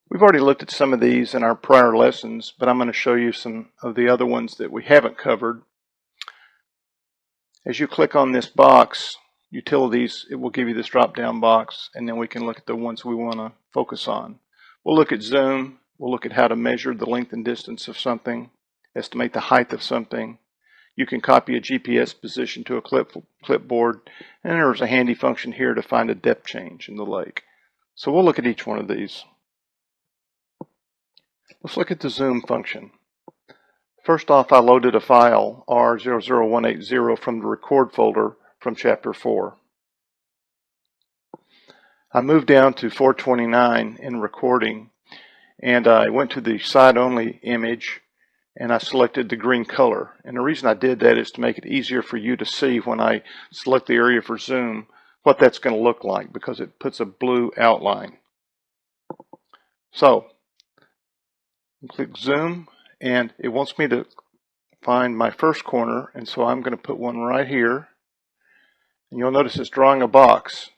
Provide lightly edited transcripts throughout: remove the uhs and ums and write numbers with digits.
We've already looked at some of these in our prior lessons, but I'm going to show you some of the other ones that we haven't covered. As you click on this box, Utilities, it will give you this drop-down box, and then we can look at the ones we want to focus on. We'll look at zoom, we'll look at how to measure the length and distance of something, estimate the height of something. You can copy a GPS position to a clipboard, and there's a handy function here to find a depth change in the lake. So we'll look at each one of these. Let's look at the zoom function. First off, I loaded a file, R00180, from the record folder from chapter 4. I moved down to 429 in recording, and I went to the side only image, and I selected the green color. And the reason I did that is to make it easier for you to see when I select the area for zoom what that's going to look like, because it puts a blue outline. So click zoom, and it wants me to find my first corner, and so I'm going to put one right here, and you'll notice it's drawing a box.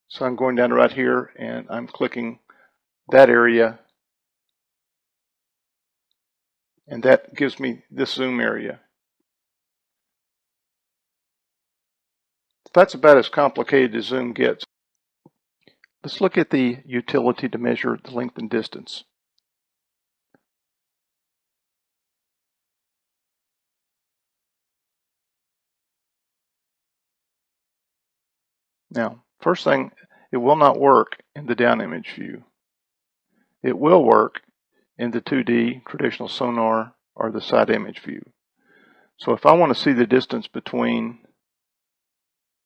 So I'm going down to right here, and I'm clicking that area, and that gives me this zoom area. That's about as complicated as zoom gets. Let's look at the utility to measure the length and distance. Now, first thing, it will not work in the down image view. It will work in the 2D traditional sonar or the side image view. So if I want to see the distance between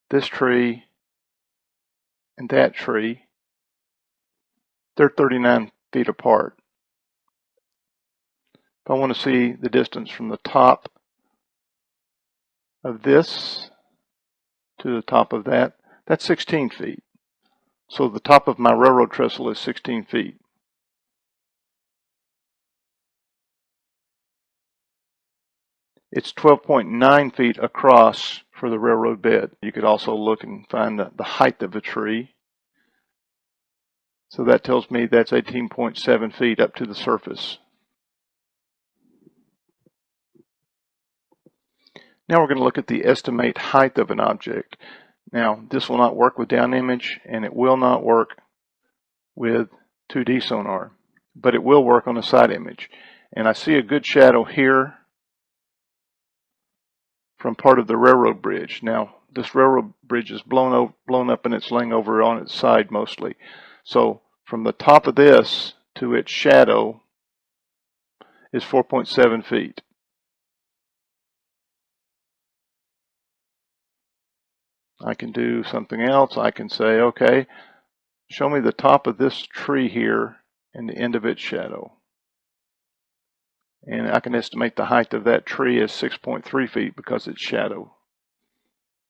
this tree and that tree, they're 39 feet apart. If I want to see the distance from the top of this to the top of that, that's 16 feet. So the top of my railroad trestle is 16 feet. It's 12.9 feet across for the railroad bed. You could also look and find the height of a tree. So that tells me that's 18.7 feet up to the surface. Now we're going to look at the estimate height of an object. Now this will not work with down image, and it will not work with 2D sonar, but it will work on a side image. And I see a good shadow here from part of the railroad bridge. Now this railroad bridge is blown up, and it's laying over on its side mostly. So from the top of this to its shadow is 4.7 feet. I can do something else. I can say, okay, show me the top of this tree here and the end of its shadow. And I can estimate the height of that tree as 6.3 feet because it's shadow,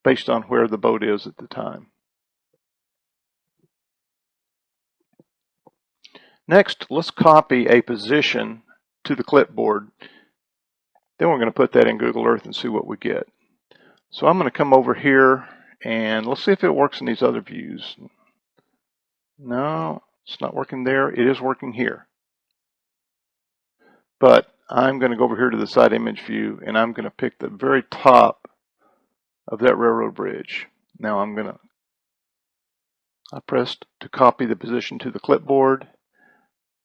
based on where the boat is at the time. Next, let's copy a position to the clipboard. Then we're going to put that in Google Earth and see what we get. So I'm going to come over here, and let's see if it works in these other views. No, it's not working there. It is working here. But I'm going to go over here to the side image view, and I'm going to pick the very top of that railroad bridge. Now I pressed to copy the position to the clipboard.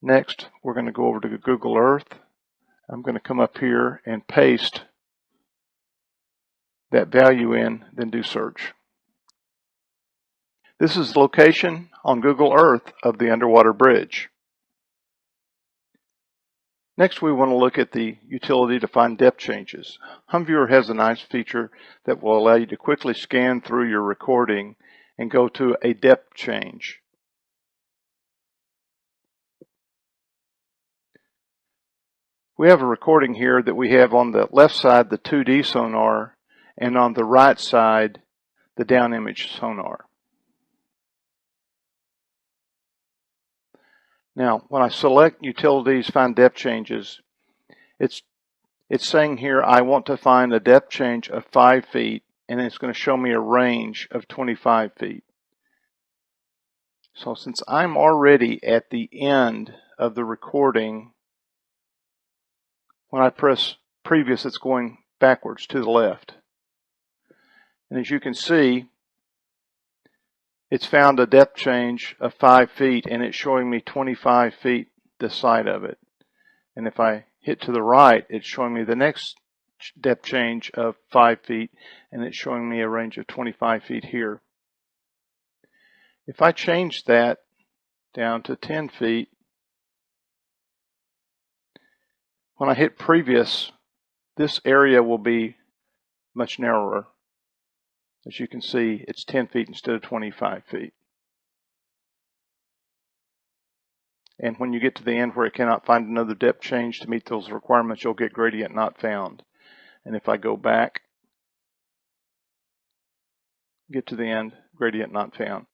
Next, we're going to go over to Google Earth. I'm going to come up here and paste that value in, then do search. This is the location on Google Earth of the underwater bridge. Next, we want to look at the utility to find depth changes. HumViewer has a nice feature that will allow you to quickly scan through your recording and go to a depth change. We have a recording here that we have on the left side, the 2D sonar, and on the right side, the down image sonar. Now, when I select Utilities, Find Depth Changes, it's saying here I want to find a depth change of 5 feet, and it's going to show me a range of 25 feet. So since I'm already at the end of the recording, when I press previous, it's going backwards to the left. And as you can see, it's found a depth change of 5 feet, and it's showing me 25 feet this side of it. And if I hit to the right, it's showing me the next depth change of 5 feet, and it's showing me a range of 25 feet here. If I change that down to 10 feet, when I hit previous, this area will be much narrower. As you can see, it's 10 feet instead of 25 feet. And when you get to the end where it cannot find another depth change to meet those requirements, you'll get gradient not found. And if I go back, get to the end, gradient not found.